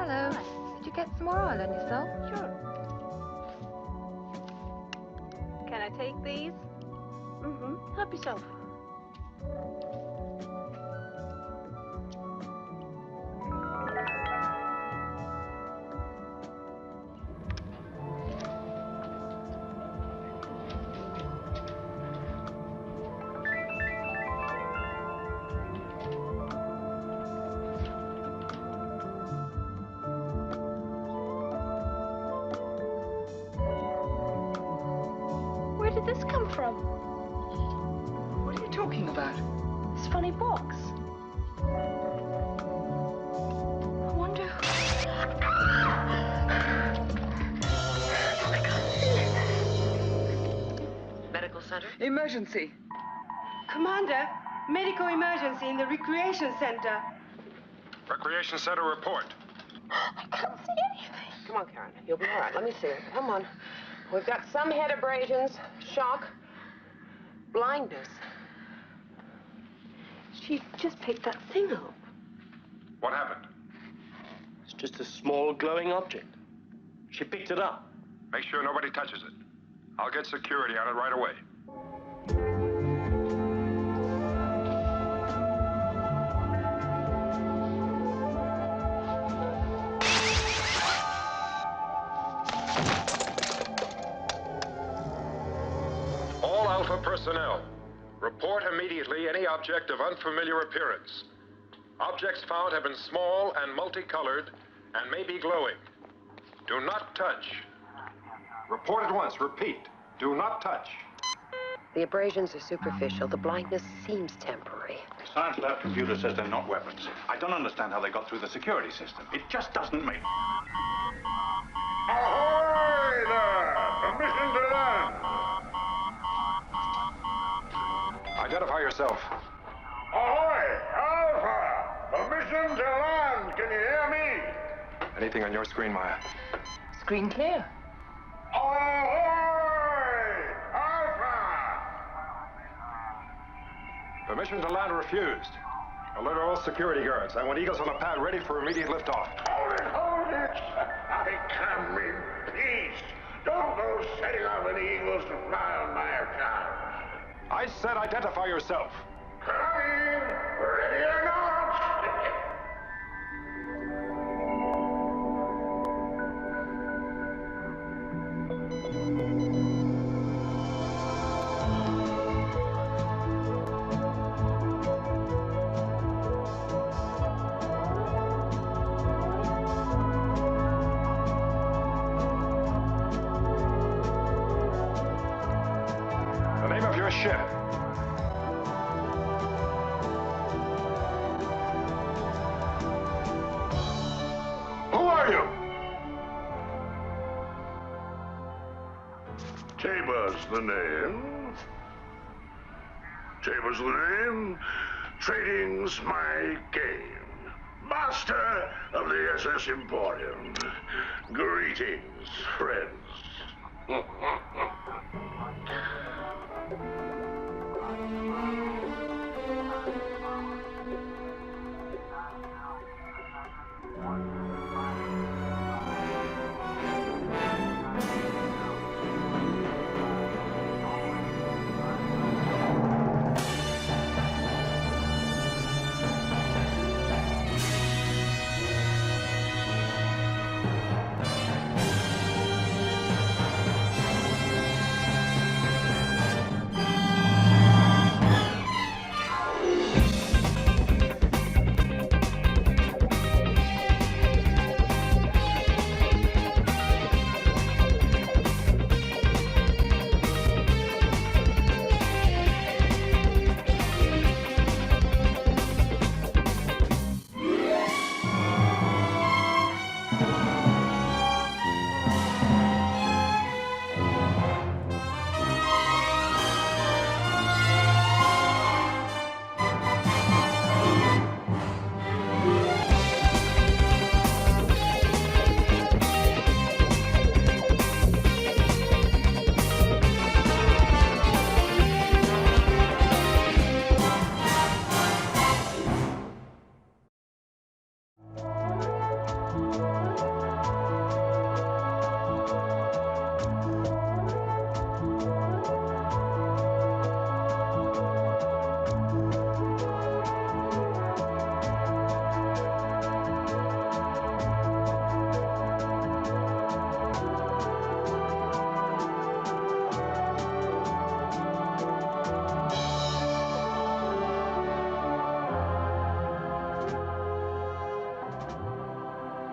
Hello. Did you get some more oil on yourself? Sure. Can I take these? Mm-hmm. Help yourself. Where did this come from? What are you talking about? This funny box. I wonder who... Medical center? Emergency. Commander, medical emergency in the recreation center. Recreation center report. I can't see anything. Come on, Karen. You'll be all right. Let me see it. Come on. We've got some head abrasions, shock, blindness. She just picked that thing up. What happened? It's just a small glowing object. She picked it up. Make sure nobody touches it. I'll get security on it right away. All Alpha personnel, report immediately any object of unfamiliar appearance. Objects found have been small and multicolored and may be glowing. Do not touch. Report at once. Repeat. Do not touch. The abrasions are superficial. The blindness seems temporary. The science lab computer says they're not weapons. I don't understand how they got through the security system. It just doesn't make... Ahoy there! Permission to land! Identify yourself. Ahoy! Alpha! Permission to land! Can you hear me? Anything on your screen, Maya? Screen clear. Ahoy! Alpha! Permission to land refused. Alert all security guards. I want Eagles on the pad ready for immediate liftoff. Hold it, hold it! I come in peace. Don't go setting off any Eagles to fly on my account. I said identify yourself. Coming! Ready or not? The name of your ship. Who are you? Taybor's the name. Taybor's the name. Trading's my game. Master of the SS Emporium. Greetings, friends.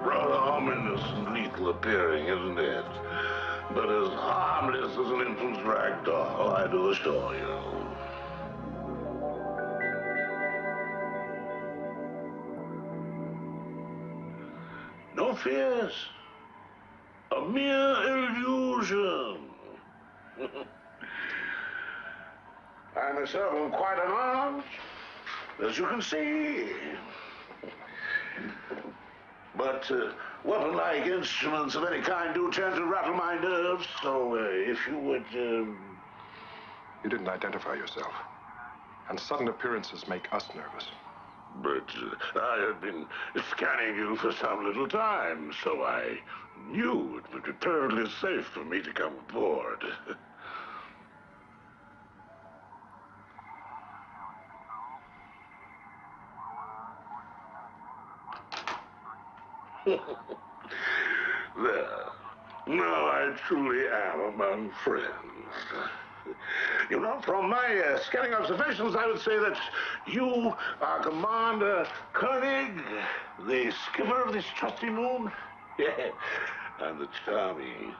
Rather ominous and lethal appearing, isn't it? But as harmless as an infant's rag doll, I do assure you. No fears. A mere illusion. I myself am quite unarmed, as you can see. But weapon-like instruments of any kind do tend to rattle my nerves, so if you would... You didn't identify yourself. And sudden appearances make us nervous. But I had been scanning you for some little time, so I knew it would be perfectly safe for me to come aboard. There. Now I truly am among friends. You know, from my scanning observations, I would say that you are Commander Koenig, the skipper of this trusty moon. Yeah, and the charming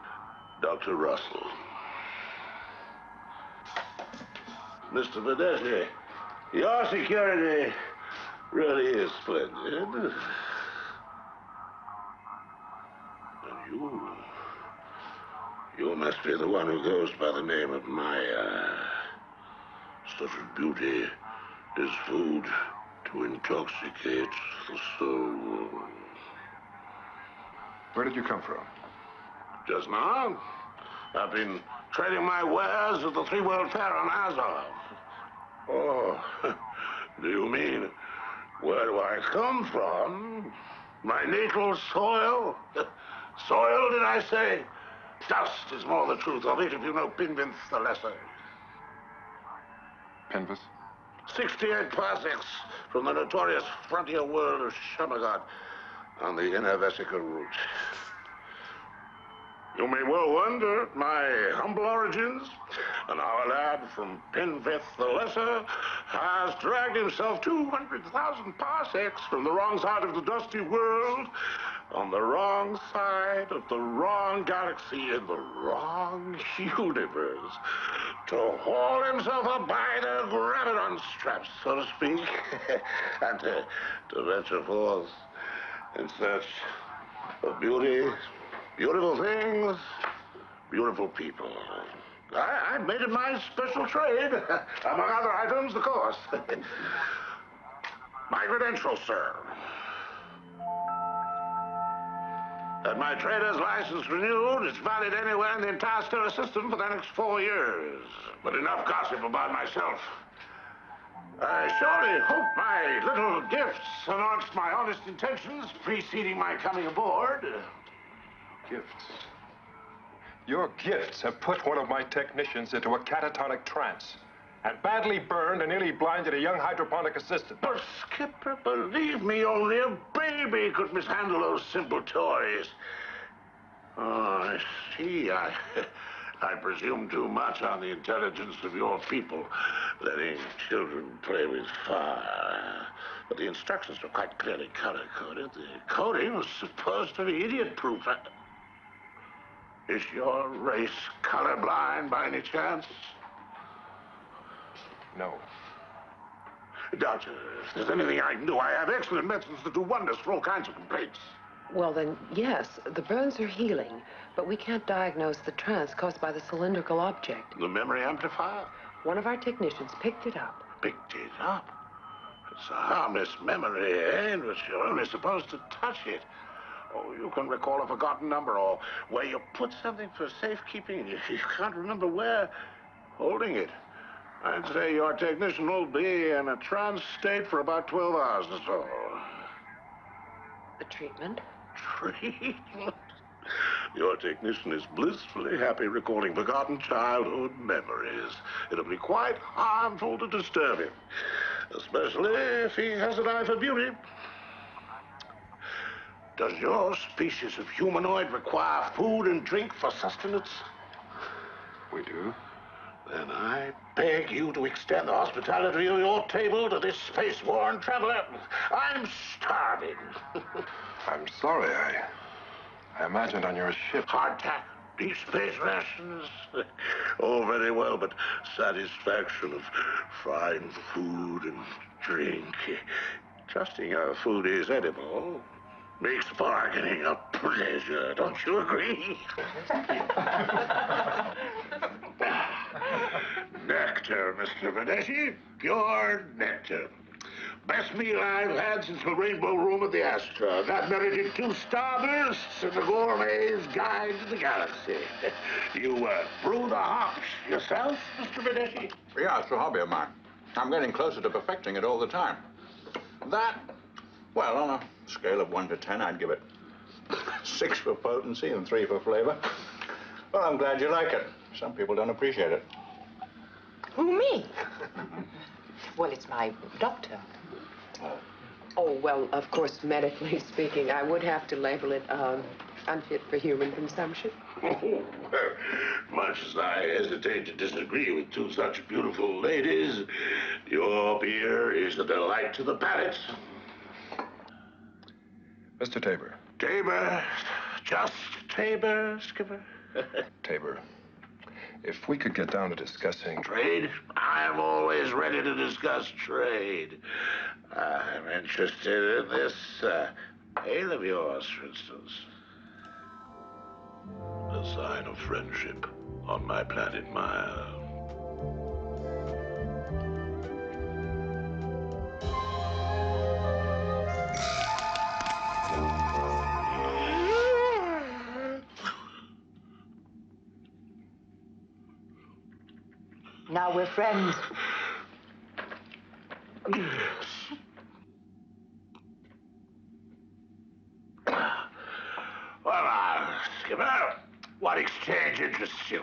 Dr. Russell. Mr. Vedette, your security really is splendid. You must be the one who goes by the name of Maya. Such beauty is food to intoxicate the soul. Where did you come from? Just now, I've been trading my wares at the Three World Fair on Azov. Oh, do you mean, where do I come from? My natal soil? Soil, did I say? Dust is more the truth of it if you know Pinvinth the Lesser. Pinvinth? 68 parsecs from the notorious frontier world of Shamagot on the inner vesicle route. You may well wonder at my humble origins. And our lad from Pinvinth the Lesser has dragged himself 200,000 parsecs from the wrong side of the dusty world, on the wrong side of the wrong galaxy in the wrong universe, to haul himself up by the graviton straps, so to speak, and to venture forth in search of beauty, beautiful things, beautiful people. I made it my special trade, among other items, of course. My credentials, sir. Had my trader's license renewed, it's valid anywhere in the entire stellar system for the next 4 years. But enough gossip about myself. I surely hope my little gifts announced my honest intentions preceding my coming aboard. Gifts? Your gifts have put one of my technicians into a catatonic trance and badly burned and nearly blinded a young hydroponic assistant. But, Skipper, believe me, only a baby could mishandle those simple toys. Oh, I see. I presume too much on the intelligence of your people, letting children play with fire. But the instructions were quite clearly color-coded. The coding was supposed to be idiot-proof. Is your race colorblind by any chance? No. Doctor, if there's anything I can do, I have excellent medicines that do wonders for all kinds of complaints. Well, then, yes, the burns are healing, but we can't diagnose the trance caused by the cylindrical object. The memory amplifier? One of our technicians picked it up. Picked it up? It's a harmless memory, eh? But you're only supposed to touch it. Oh, you can recall a forgotten number or where you put something for safekeeping. You can't remember where. Holding it. I'd say your technician will be in a trance state for about 12 hours or so. The treatment? Treatment? Your technician is blissfully happy recalling forgotten childhood memories. It'll be quite harmful to disturb him, especially if he has an eye for beauty. Does your species of humanoid require food and drink for sustenance? We do. Then I beg you to extend the hospitality of your table to this space-worn traveler. I'm starving. I'm sorry. I imagined on your ship. Hardtack, deep space rations. Oh, very well, but satisfaction of fine food and drink. Trusting our food is edible makes bargaining a pleasure. Don't you agree? Nectar, Mr. Venetti. Pure nectar. Best meal I've had since the Rainbow Room at the Astra. That merited 2 starbursts in the Gourmet's Guide to the Galaxy. You brew the hops yourself, Mr. Venetti? Yeah, it's a hobby of mine. I'm getting closer to perfecting it all the time. That, well, on a scale of 1 to 10, I'd give it 6 for potency and 3 for flavor. Well, I'm glad you like it. Some people don't appreciate it. Who, me? Well, it's my doctor. Oh, well, of course, medically speaking, I would have to label it unfit for human consumption. Oh, much as I hesitate to disagree with 2 such beautiful ladies, your beer is a delight to the palate. Mr. Taybor. Taybor, just Taybor, Skipper. Taybor, if we could get down to discussing... Trade? I'm always ready to discuss trade. I'm interested in this ale of yours, for instance. A sign of friendship on my planet Maya. Now we're friends. Well, Skipper, what exchange interests you?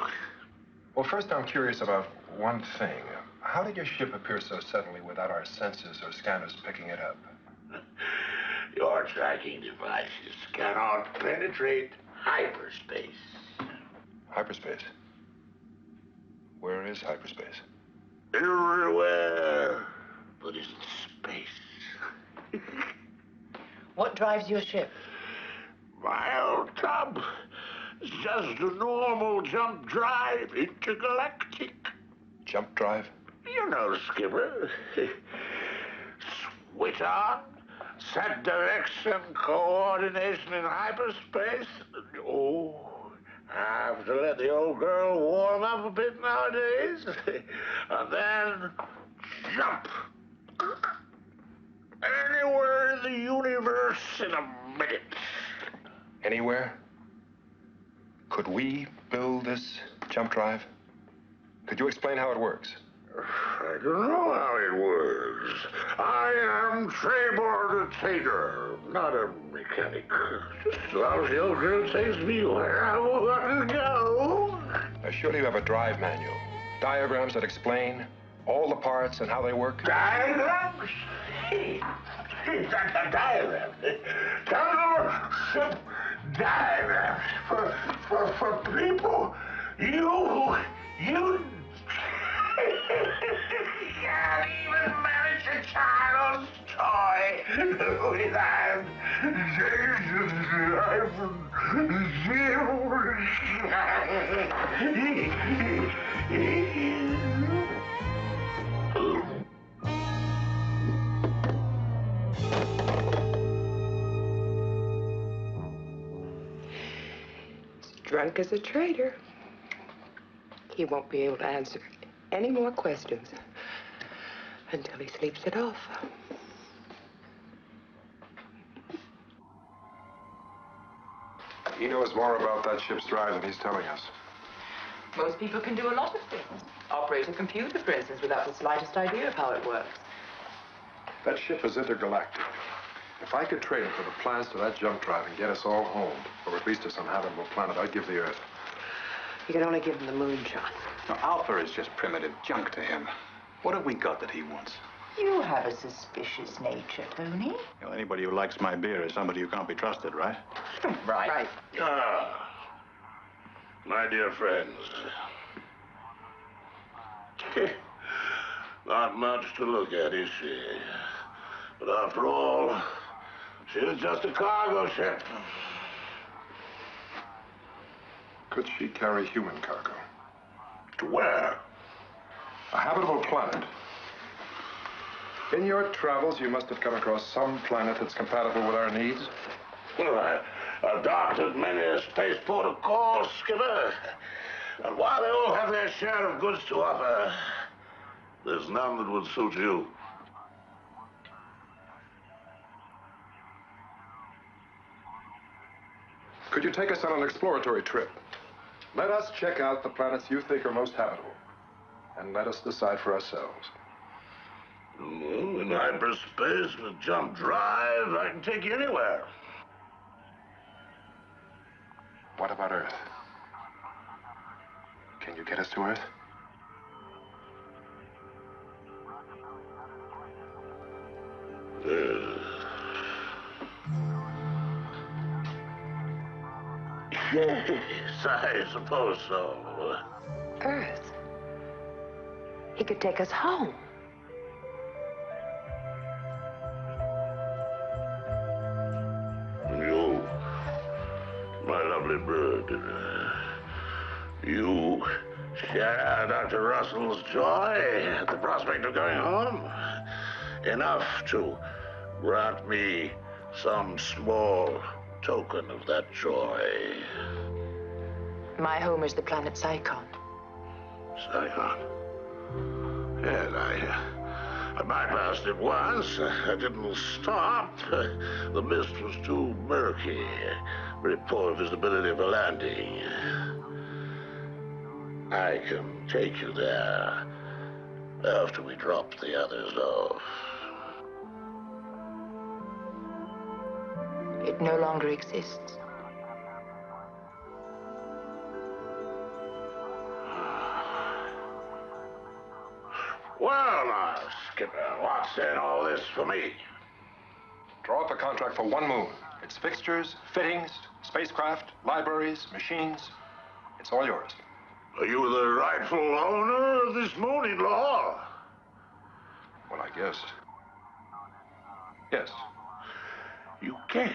Well, first I'm curious about one thing. How did your ship appear so suddenly without our sensors or scanners picking it up? Your tracking devices cannot penetrate hyperspace. Hyperspace? Where is hyperspace? Everywhere but in space. What drives your ship? My old tub is just a normal jump drive, intergalactic. Jump drive? You know, Skipper. Switch on, set direction, coordination in hyperspace. Oh, I have to let the old girl warm up a bit nowadays. And then jump. Anywhere in the universe in a minute. Anywhere? Could we build this jump drive? Could you explain how it works? I don't know how it works. I am Taybor the Tater, not a mechanic. Just as long as the old girl takes me where I want to go. Now, surely you have a drive manual. Diagrams that explain all the parts and how they work. Diagrams? That's a diagram. Tell diagrams for people. You can't even manage a child's toy without Drunk as a traitor. He won't be able to answer any more questions until he sleeps it off. He knows more about that ship's drive than he's telling us. Most people can do a lot of things. Operate a computer, for instance, without the slightest idea of how it works. That ship is intergalactic. If I could trade it for the plans to that jump drive and get us all home, or at least to some habitable planet, I'd give the Earth. You can only give him the moon, John. Now, Alpha is just primitive junk to him. What have we got that he wants? You have a suspicious nature, Tony. Well, anybody who likes my beer is somebody who can't be trusted, right? Right. Ah, my dear friends, Not much to look at, is she? But after all, she's just a cargo ship. Could she carry human cargo? To where? A habitable planet. In your travels, you must have come across some planet that's compatible with our needs. Well, I've doctored many a spaceport, of course, Skipper. And while they all have their share of goods to offer, there's none that would suit you. Could you take us on an exploratory trip? Let us check out the planets you think are most habitable, and let us decide for ourselves. Well, in hyperspace with jump drive, I can take you anywhere. What about Earth? Can you get us to Earth? Yes, I suppose so. Earth. He could take us home. You, my lovely bird, you share Dr. Russell's joy at the prospect of going home? Enough to grant me some small token of that joy. My home is the planet Psychon. Psychon? Yes, I bypassed it once. I didn't stop. The mist was too murky. Very poor visibility for landing. I can take you there after we drop the others off. It no longer exists. Well, now, Skipper, what's in all this for me? Draw up a contract for one moon. Its fixtures, fittings, spacecraft, libraries, machines. It's all yours. Are you the rightful owner of this moon in law? Well, I guess. Yes. You guess?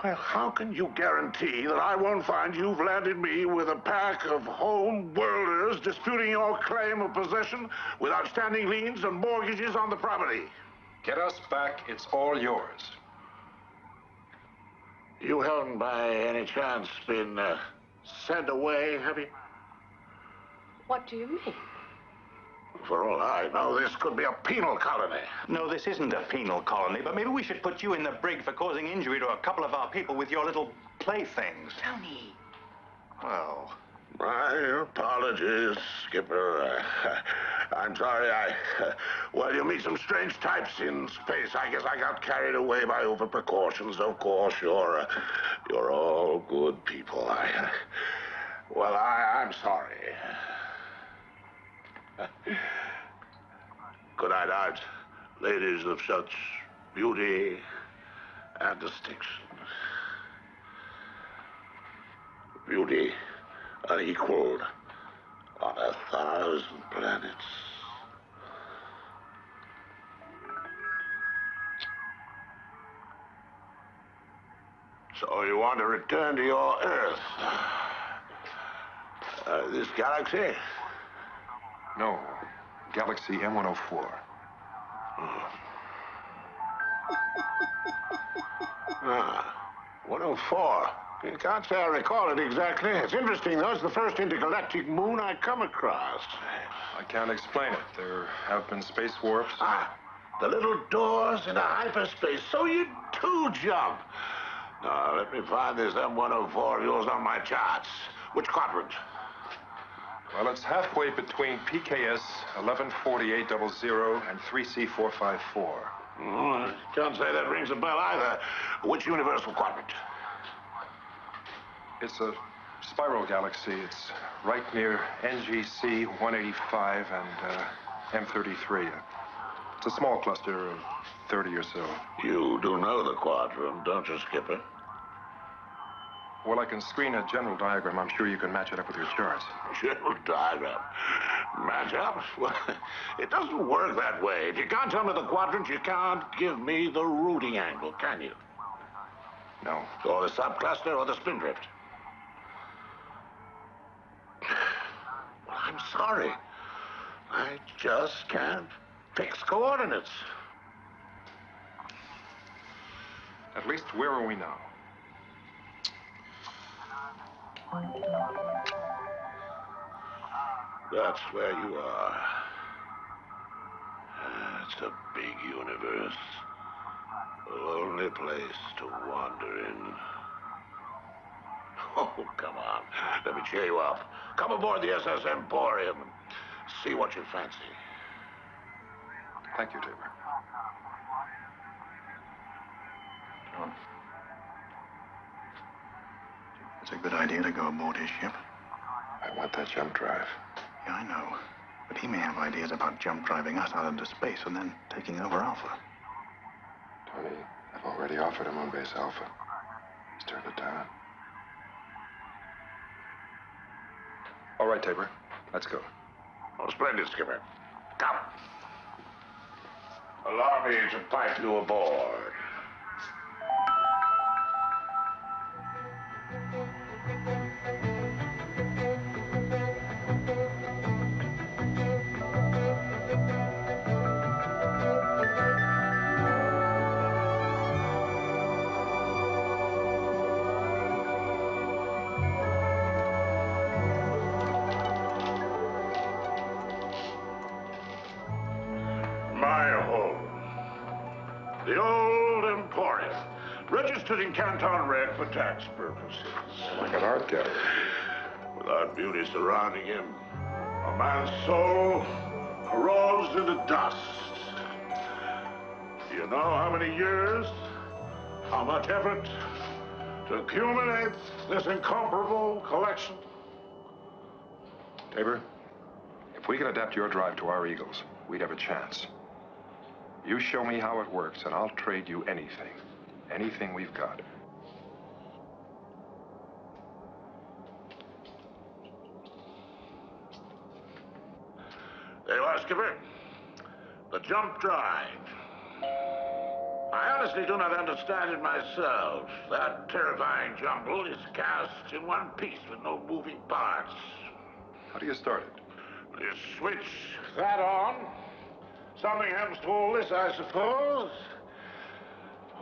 Well, how can you guarantee that I won't find you've landed me with a pack of home-worlders disputing your claim of possession with outstanding liens and mortgages on the property? Get us back, it's all yours. You haven't by any chance been sent away, have you? What do you mean? For all I know, this could be a penal colony. No, this isn't a penal colony, but maybe we should put you in the brig for causing injury to a couple of our people with your little playthings. Tony. Well, My apologies, Skipper. I'm sorry well, you meet some strange types in space. I guess I got carried away by over precautions. Of course, you're all good people. I'm sorry. Good night out, ladies of such beauty and distinction. Beauty unequaled on 1,000 planets. So you want to return to your Earth? This galaxy? No. Galaxy M104. Ah, 104. I can't say I recall it exactly. It's interesting, though. It's the first intergalactic moon I come across. I can't explain it. There have been space warps. Ah, the little doors into hyperspace. So you do jump. Now, let me find this M104 of yours on my charts. Which quadrant? Well, it's halfway between PKS 114800 and 3C454. I can't say that rings a bell either. Which universal quadrant? It's a spiral galaxy. It's right near NGC 185 and M33. It's a small cluster of 30 or so. You do know the quadrant, don't you, Skipper? Well, I can screen a general diagram. I'm sure you can match it up with your charts. General diagram. Match up? Well, it doesn't work that way. If you can't tell me the quadrant, you can't give me the routing angle, can you? No. Or the subcluster or the spindrift. Well, I'm sorry. I just can't fix coordinates. At least where are we now? That's where you are. It's a big universe. A lonely place to wander in. Oh, come on. Let me cheer you up. Come aboard the SS Emporium and see what you fancy. Thank you, Taybor. John. It's a good idea to go aboard his ship. I want that jump drive. Yeah, I know. But he may have ideas about jump driving us out into space and then taking over Alpha. Tony, I've already offered him on base Alpha. He's turned it down. All right, Taybor. Let's go. Oh, splendid, Skipper. Come. Allow me to pipe you aboard. My home. The old Emporium. Registered in Canton Red for tax purposes. Like an art gallery. Without beauty surrounding him, a man's soul corrodes into dust. Do you know how many years, how much effort to accumulate this incomparable collection? Taybor, if we can adapt your drive to our Eagles, we'd have a chance. You show me how it works, and I'll trade you anything. Anything we've got. There you are, Skipper. The jump drive. I honestly do not understand it myself. That terrifying jumble is cast in one piece with no moving parts. How do you start it? You switch that on. Something happens to all this, I suppose.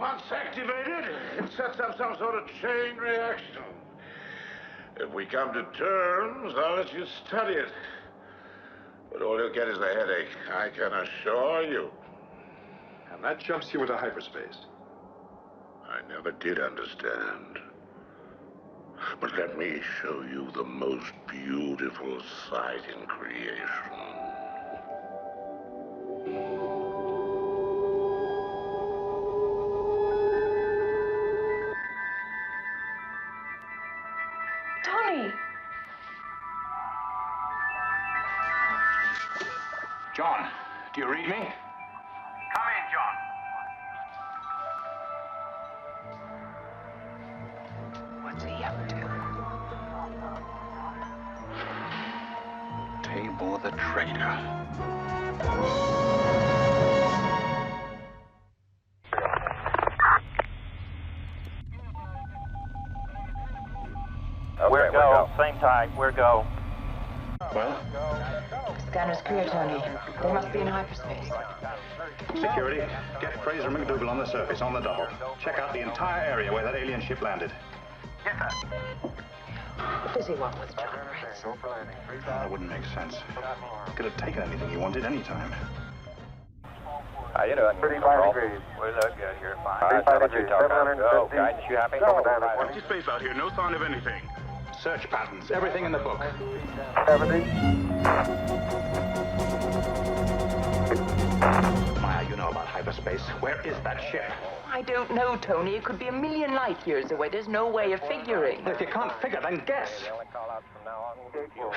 Once activated, it sets up some sort of chain reaction. If we come to terms, I'll let you study it. But all you'll get is a headache, I can assure you. And that jumps you into hyperspace. I never did understand. But let me show you the most beautiful sight in creation. Tony! John, do you read me? Come in, John. What's he up to? Taybor the traitor. We're go. Same time. We're go. Well, Scanner's clear, Tony. They must be in hyperspace. Security, get Fraser McDougal on the surface, on the double. Check out the entire area where that alien ship landed. Yes, sir. What does he want with John Prince? Oh, that wouldn't make sense. Could have taken anything he wanted anytime. How you doing? 35 degrees. We look good here. Fine. 35 degrees. 750. Guidance, you happy? Empty space out here, no sign of anything. Search patterns, everything in the book. 70. Maya, you know about hyperspace. Where is that ship? I don't know, Tony. It could be a million light years away. There's no way of figuring. If you can't figure, then guess. The only call outs from now on will be fuel.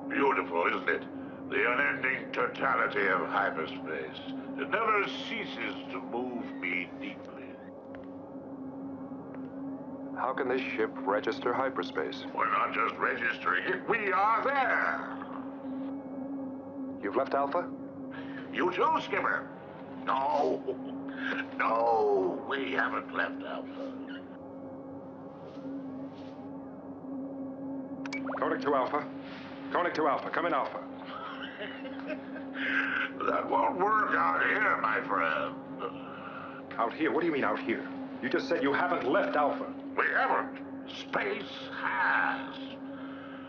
Beautiful, isn't it? The unending totality of hyperspace. It never ceases to move me deeply. how can this ship register hyperspace? We're not just registering it, we are there. You've left Alpha? You too, Skipper. No. No, we haven't left Alpha. Codec to Alpha. Codec to Alpha. Come in, Alpha. That won't work out here, my friend. Out here? What do you mean out here? You just said you haven't left Alpha. We haven't. Space has.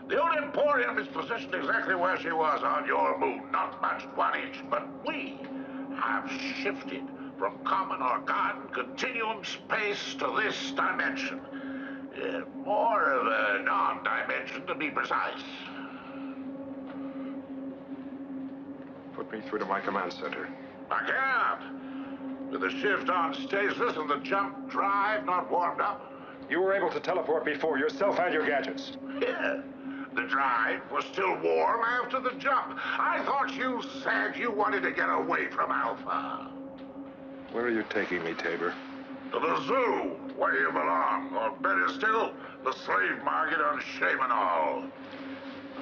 The old Emporium is positioned exactly where she was on your moon. Not much 1 inch, but we have shifted from common or garden continuum space to this dimension. More of a non-dimension, to be precise. Put me through to my command center. I can't. With the shift on stasis and the jump drive not warmed up. You were able to teleport before, yourself and your gadgets. Yeah. The drive was still warm after the jump. I thought you said you wanted to get away from Alpha. Where are you taking me, Taybor? To the zoo, where you belong. Or better still, the slave market on Shamanal.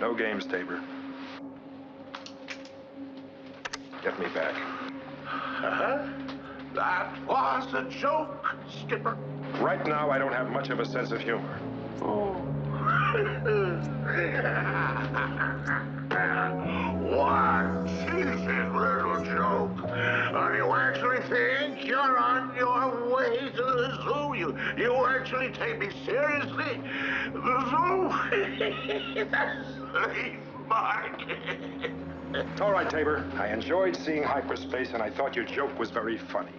No games, Taybor. Get me back. That was a joke, Skipper. Right now, I don't have much of a sense of humor. Oh. What cheesy little joke. You actually think you're on your way to the zoo? You actually take me seriously? The zoo? That's slave market. All right, Taybor. I enjoyed seeing hyperspace, and I thought your joke was very funny.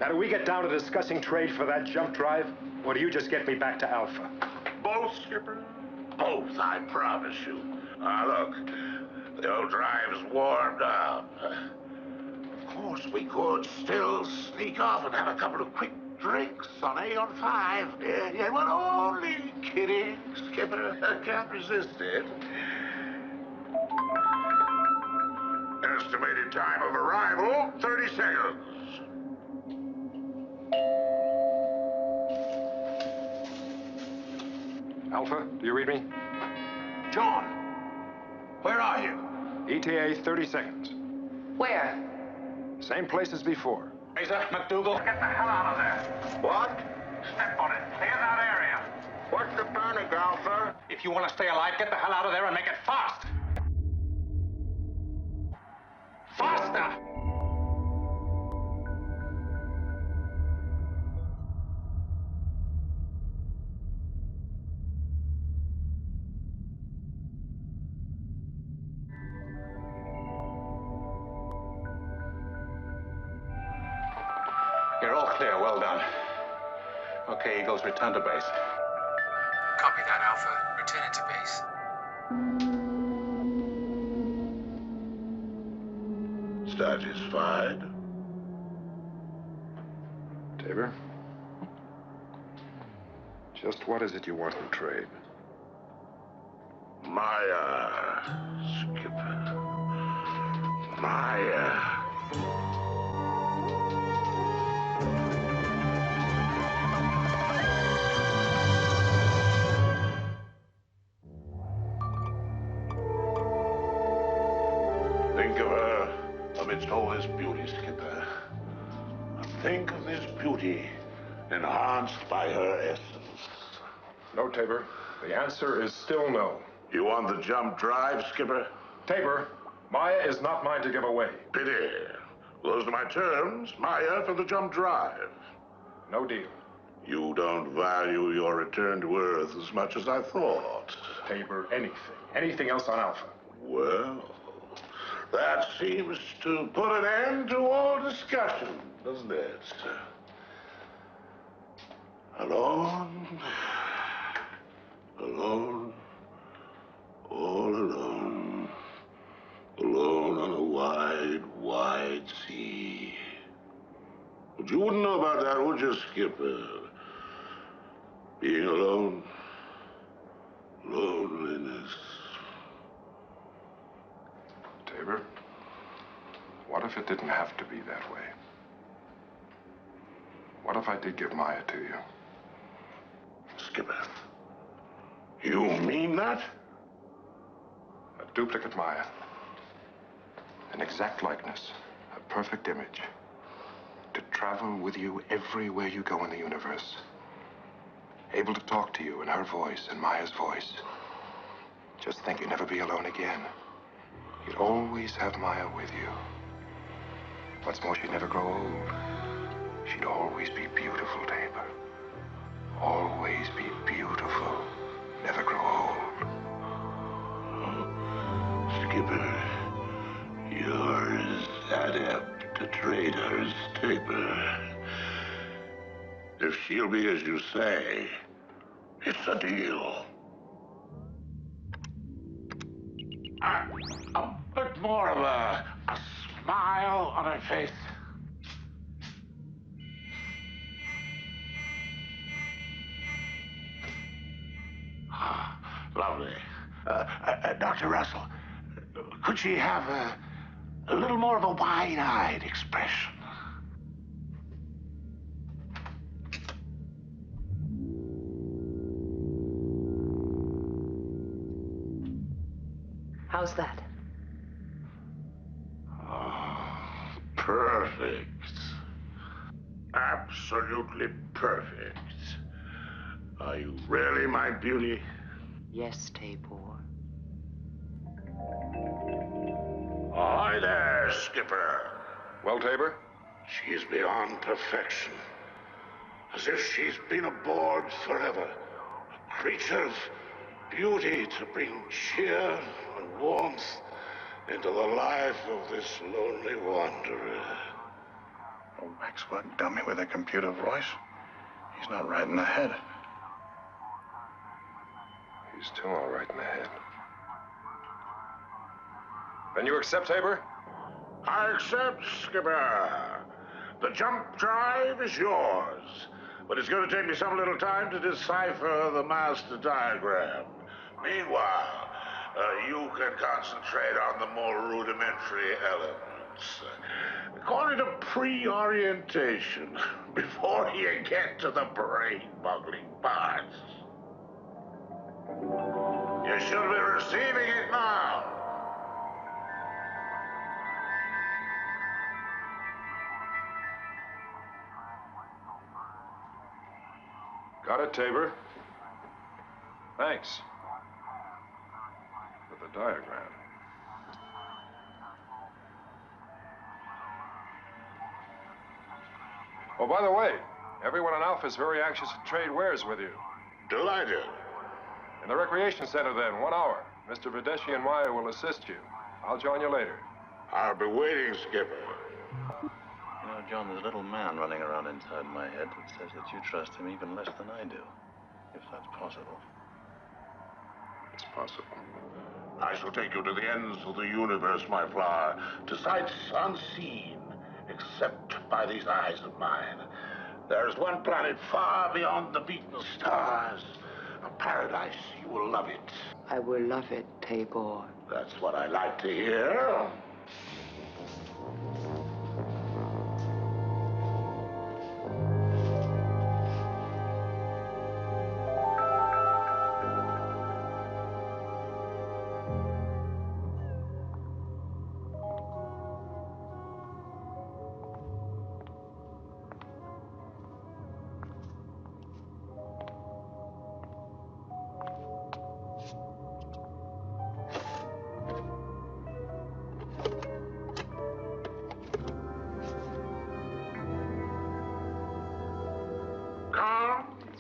Now, do we get down to discussing trade for that jump drive, or do you just get me back to Alpha? Both, Skipper. Both, I promise you. Look, the old drive's warmed up. Of course, we could still sneak off and have a couple of quick drinks on Aeon 5. Yeah, but only kidding, Skipper. I can't resist it. Estimated time of arrival, 30 seconds. Alpha, do you read me? John, where are you? ETA 30 seconds. Where? Same place as before. Fraser, McDougal, get the hell out of there. What? Step on it. Clear that area. What's the panic, Alpha? If you want to stay alive, get the hell out of there and make it fast. Faster! You're all clear. Well done. Okay, Eagles, return to base. Copy that, Alpha. Return it to base. Satisfied? Taybor? Just what is it you want in trade? Maya, Skipper. Maya. Think of her amidst all this beauty, Skipper. Think of this beauty enhanced by her essence. No, Taybor. The answer is still no. You want the jump drive, Skipper? Taybor, Maya is not mine to give away. Pity. Those are my terms. Maya for the jump drive. No deal. You don't value your return to Earth as much as I thought. Taybor, anything. Anything else on Alpha. Well, that seems to put an end to all discussion, doesn't it? Alone, alone, all alone, alone on a wide, wide sea. But you wouldn't know about that, would you, Skipper? Being alone, loneliness. Taybor, what if it didn't have to be that way? What if I did give Maya to you? Skipper. You mean that? A duplicate Maya. An exact likeness. A perfect image. To travel with you everywhere you go in the universe. Able to talk to you in her voice and Maya's voice. Just think you'd never be alone again. You'd always have Maya with you. What's more, she'd never grow old. She'd always be beautiful, Taybor. Always be beautiful. Never grow old. Skipper, you're as adept a traitor as Taybor. If she'll be as you say, it's a deal. A bit more of a smile on her face. Lovely. Dr. Russell, could she have a little more of a wide-eyed expression? How's that? Oh, perfect. Absolutely perfect. Are you really my beauty? Yes, Taybor. Hi there, Skipper. Well, Taybor? She's beyond perfection. As if she's been aboard forever. A creature of beauty to bring cheer and warmth into the life of this lonely wanderer. A waxwork dummy with a computer voice? He's not right in the head. He's too all right in the head. Then you accept, Taybor? I accept, Skipper. The jump drive is yours. But it's going to take me some little time to decipher the master diagram. Meanwhile, you can concentrate on the more rudimentary elements. Call it a pre-orientation before you get to the brain-boggling parts. You should be receiving it now. Got it, Taybor. Thanks. For the diagram. Oh, by the way, everyone in Alpha is very anxious to trade wares with you. Delighted. In the recreation center, then, 1 hour. Mr. Videshi and Maya will assist you. I'll join you later. I'll be waiting, Skipper. You know, John, there's a little man running around inside my head that says that you trust him even less than I do. If that's possible. It's possible. I shall take you to the ends of the universe, my flower, to sights unseen, except by these eyes of mine. There's one planet far beyond the beaten stars. A paradise. You will love it. I will love it, Taybor. That's what I like to hear.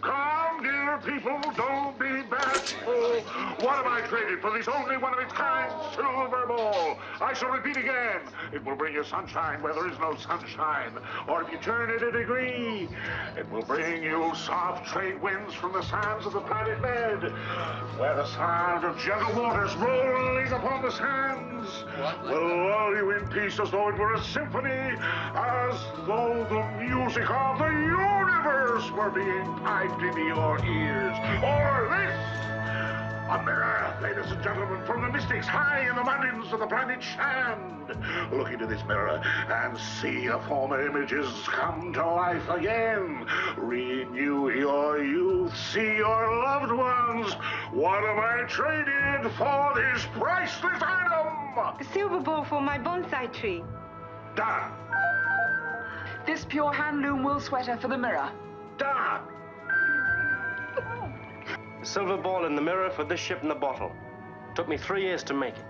Come, dear people, don't be bashful. What am I traded for this only one-of-its-kind silver ball? I shall repeat again. It will bring you sunshine where there is no sunshine. Or if you turn it a degree, it will bring you soft trade winds from the sands of the planet bed, where the sound of gentle waters rolling upon the sands will lull you in peace as though it were a symphony, as though the music of the universe were being piped into your ears. Or this, A mirror, ladies and gentlemen, from the mystics high in the mountains of the planet Shand. Look into this mirror and see your former images come to life again. Renew your youth, see your loved ones. What am I trading for this priceless item? A silver bowl for my bonsai tree. Done. This pure hand-loom wool sweater for the mirror. Done. The silver ball in the mirror for this ship in the bottle. Took me 3 years to make it.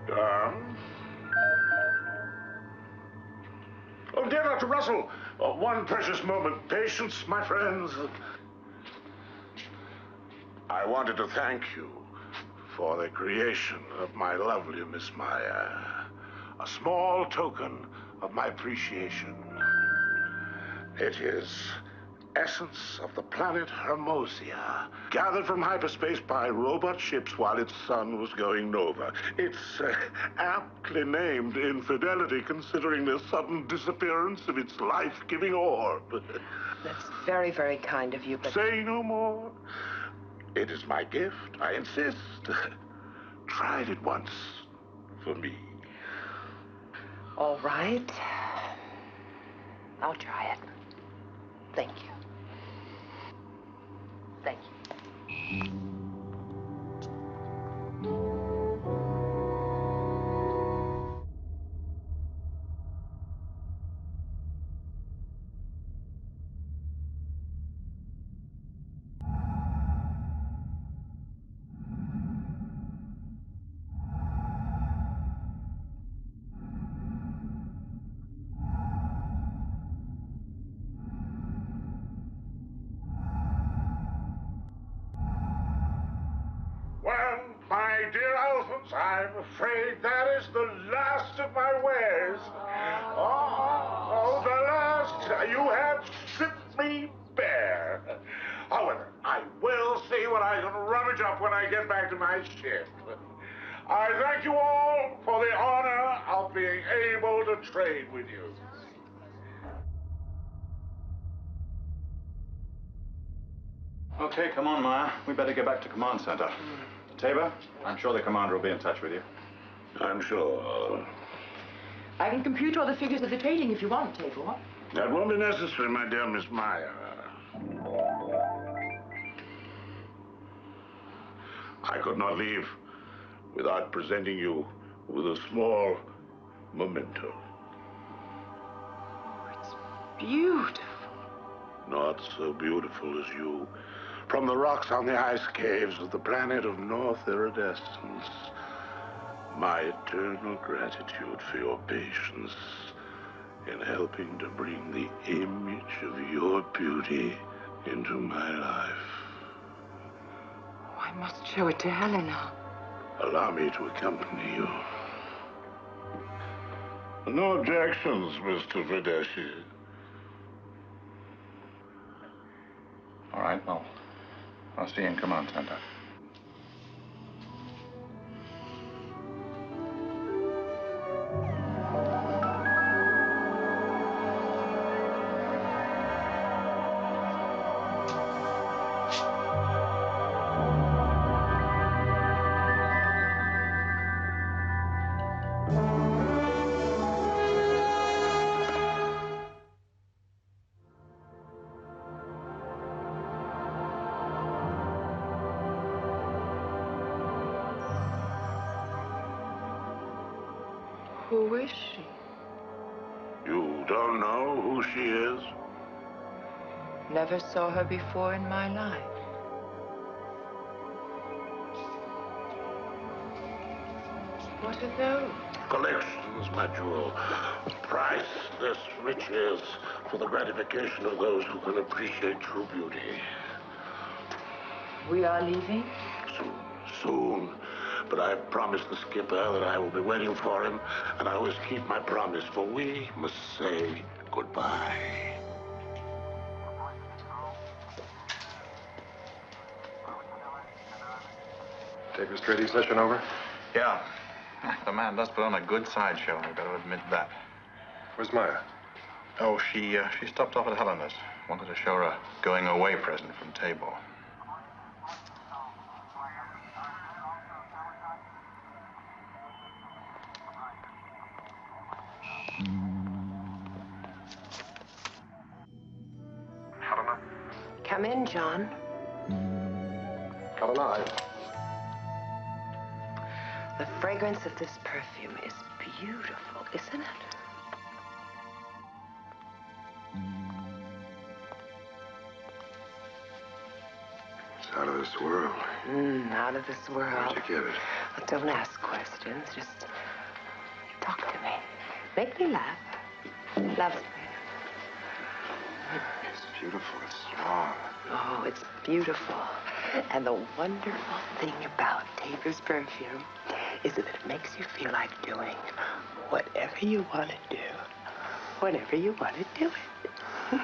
Done. Oh, dear Dr. Russell, one precious moment. Patience, my friends. I wanted to thank you for the creation of my lovely Miss Maya. A small token of my appreciation. It is essence of the planet Hermosia, gathered from hyperspace by robot ships while its sun was going nova. It's aptly named Infidelity, considering the sudden disappearance of its life-giving orb. That's very, very kind of you, but... Say no more. It is my gift, I insist. Try it once for me. All right. I'll try it. Thank you. Thank you. Well, my dear elephants, I'm afraid that is the last of my wares. Oh, the last. You have stripped me bare. However, I will see what I can rummage up when I get back to my ship. I thank you all for the honor of being able to trade with you. Okay, come on, Maya. We better get back to command center. Taybor, I'm sure the commander will be in touch with you. I'm sure. I can compute all the figures of the trading if you want, Taybor. That won't be necessary, my dear Miss Maya. I could not leave without presenting you with a small memento. It's beautiful. Not so beautiful as you. From the rocks on the ice caves of the planet of North Iridescence, my eternal gratitude for your patience in helping to bring the image of your beauty into my life. Oh, I must show it to Helena. Allow me to accompany you. No objections, Mr. Videshi. All right, well, I'll see you in command center. Who is she? You don't know who she is? Never saw her before in my life. What are those? Collections, my jewel. Priceless riches for the gratification of those who can appreciate true beauty. We are leaving? Soon. But I've promised the skipper that I will be waiting for him, and I always keep my promise, for we must say goodbye. Tabor's trading session over? Yeah. The man does put on a good sideshow, I gotta admit that. Where's Maya? Oh, she stopped off at Helena's. Wanted to show her a going-away present from Taybor. Come in, John. Come alive. The fragrance of this perfume is beautiful, isn't it? It's out of this world. Out of this world. Where'd you get it? Don't ask questions. Just talk to me. Make me laugh. Love's me. It's beautiful. It's strong. Oh, it's beautiful. And the wonderful thing about Tabor's perfume is that it makes you feel like doing whatever you want to do, whenever you want to do it.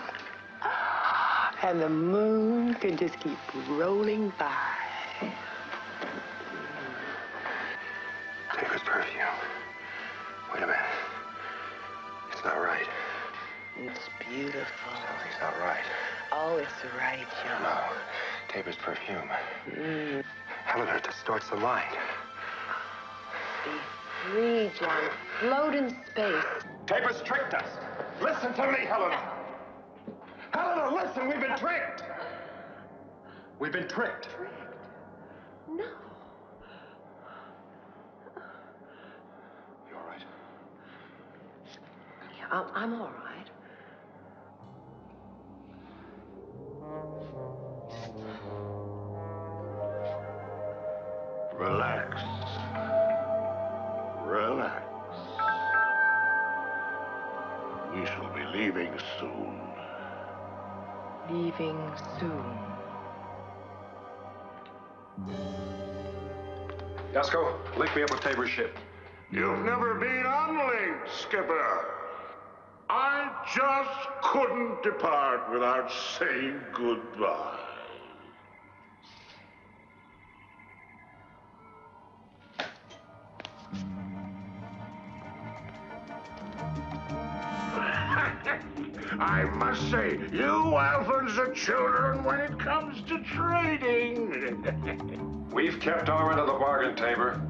And the moon can just keep rolling by. Tabor's perfume. Wait a minute. It's not right. It's beautiful. Something's not right. Oh, it's right, John. No. Tabor's perfume. Helena distorts the mind. Be free, John. Float in space. Tabor's tricked us. Listen to me, Helena. Helena, listen. We've been tricked. We've been tricked. No. You all right? Yeah, I'm all right. Relax. Relax. We shall be leaving soon. Leaving soon. Yasko, link me up with Tabor's ship. You've never been unlinked, Skipper. I just couldn't depart without saying goodbye. I must say, you Alphans are children when it comes to trading. We've kept our end of the bargain, Tabor.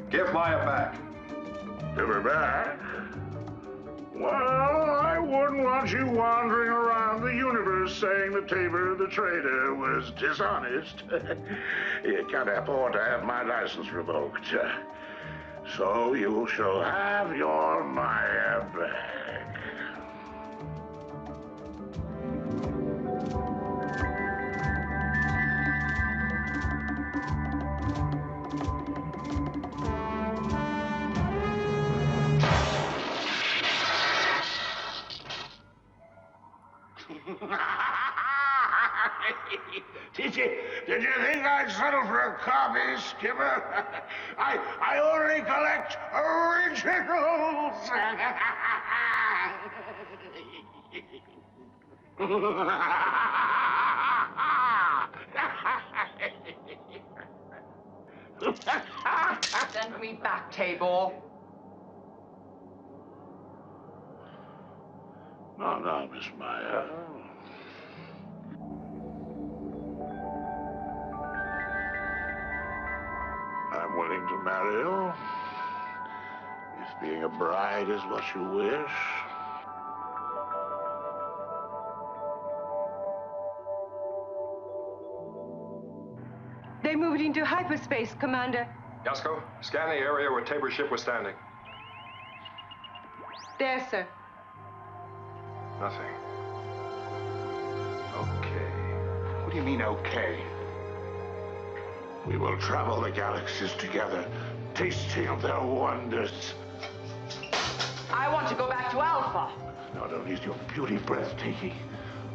Give Maya back. Give her back? Well, I wouldn't want you wandering around the universe saying that Taybor the trader was dishonest. You can't afford to have my license revoked. So you shall have your Maya back. Did you think I'd settle for a copy, Skipper? I only collect originals. Send me back, Taybor. No, Miss Maya. I'm willing to marry you, if being a bride is what you wish. They moved into hyperspace, Commander. Yasko, scan the area where Tabor's ship was standing. There, sir. Nothing. Okay. What do you mean, okay? We will travel the galaxies together, tasting of their wonders. I want to go back to Alpha. Not only is your beauty breathtaking,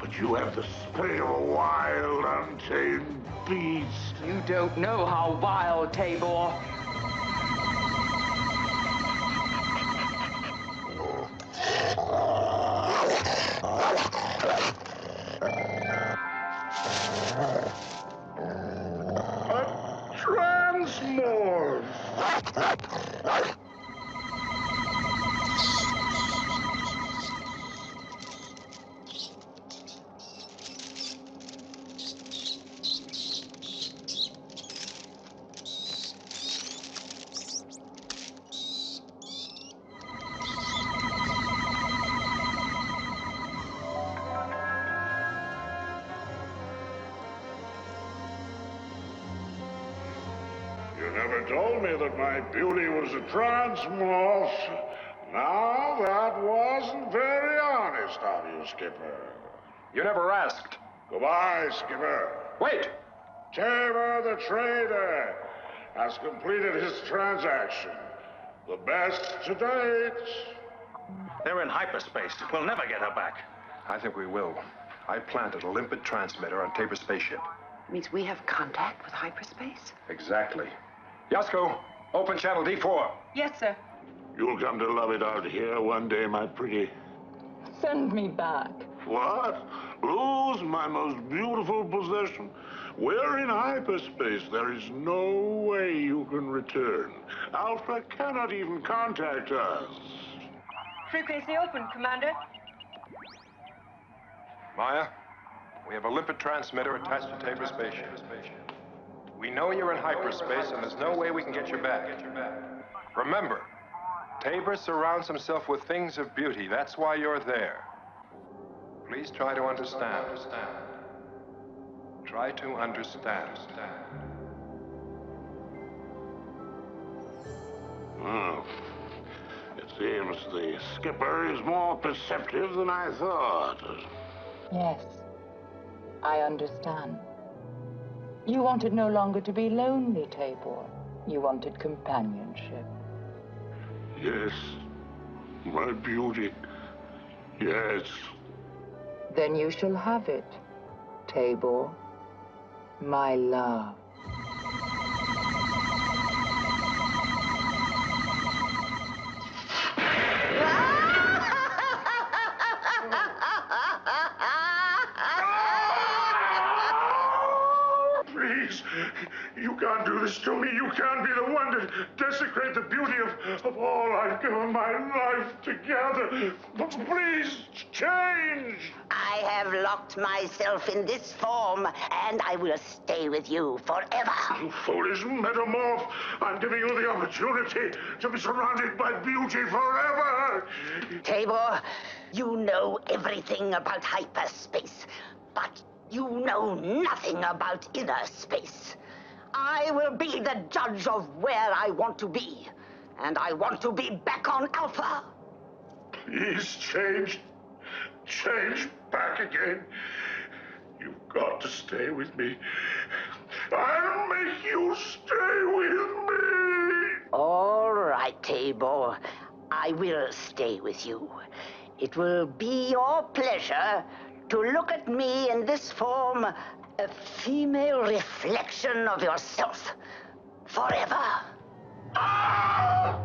but you have the spirit of a wild, untamed beast. You don't know how wild, Taybor. Transmorph! never told me that my beauty was a transmorph. Now, that wasn't very honest of you, Skipper. You never asked. Goodbye, Skipper. Wait! Taybor the trader has completed his transaction. The best to date. They're in hyperspace. We'll never get her back. I think we will. I planted a limpet transmitter on Tabor's spaceship. Means we have contact with hyperspace? Exactly. Yasko, open channel D4. Yes, sir. You'll come to love it out here one day, my pretty. Send me back. What? Lose my most beautiful possession? We're in hyperspace. There is no way you can return. Alpha cannot even contact us. Frequency open, Commander. Maya, we have a limpet transmitter attached to Tabor's spaceship. We know you're in hyperspace, and there's no way we can get you back. Remember, Taybor surrounds himself with things of beauty. That's why you're there. Please try to understand. Try to understand. Oh. It seems the skipper is more perceptive than I thought. Yes, I understand. You wanted no longer to be lonely, Taybor. You wanted companionship. Yes, my beauty. Yes. Then you shall have it, Taybor, my love. Please, you can't do this to me. You can't be the one to desecrate the beauty of all I've given my life together. Please, change. I have locked myself in this form, and I will stay with you forever. You foolish metamorph. I'm giving you the opportunity to be surrounded by beauty forever. Taybor, you know everything about hyperspace, but you know nothing about inner space. I will be the judge of where I want to be, and I want to be back on Alpha. Please change. Change back again. You've got to stay with me. I'll make you stay with me. All right, Taybor. I will stay with you. It will be your pleasure to look at me in this form, a female reflection of yourself, forever. Ah!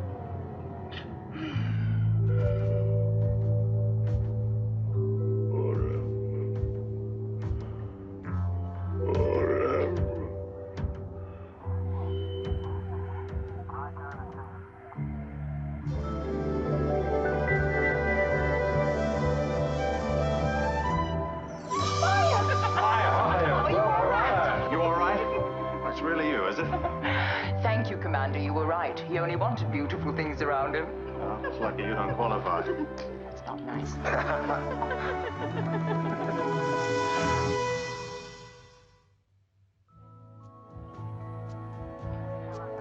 Thank you, Commander. You were right. He only wanted beautiful things around him. Well, it's lucky you don't qualify. That's not nice.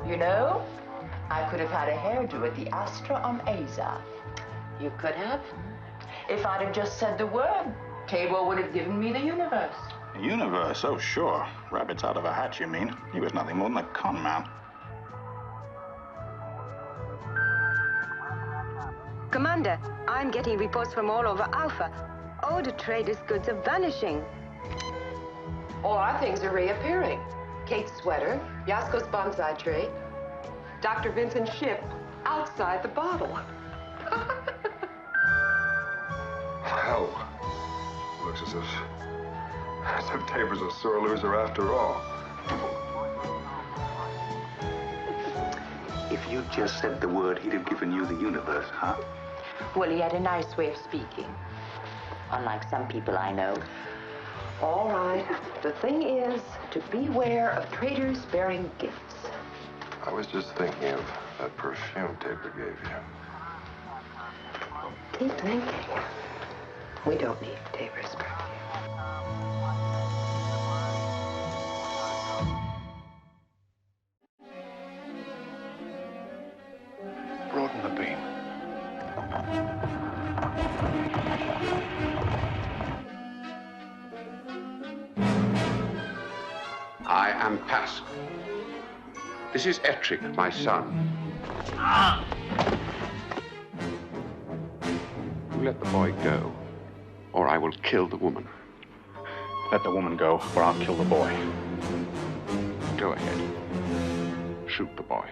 You know, I could have had a hairdo at the Astra on Aza. You could have. If I'd have just said the word, Taybor would have given me the universe. The universe? Oh, sure. Rabbits out of a hat, you mean? He was nothing more than a con man. Commander, I'm getting reports from all over Alpha. All the traders' goods are vanishing. All our things are reappearing. Kate's sweater, Yasko's bonsai tree, Dr. Vincent's ship outside the bottle. Well, looks as if Tabor's a sore loser after all. If you just said the word, he'd have given you the universe, huh? Well, he had a nice way of speaking. Unlike some people I know. All right. The thing is to beware of traders bearing gifts. I was just thinking of that perfume Taybor gave you. Keep thinking. We don't need Tabor's perfume. am Pass. This is Ettrick, my son. You let the boy go, or I will kill the woman. Let the woman go, or I'll kill the boy. Go ahead. Shoot the boy.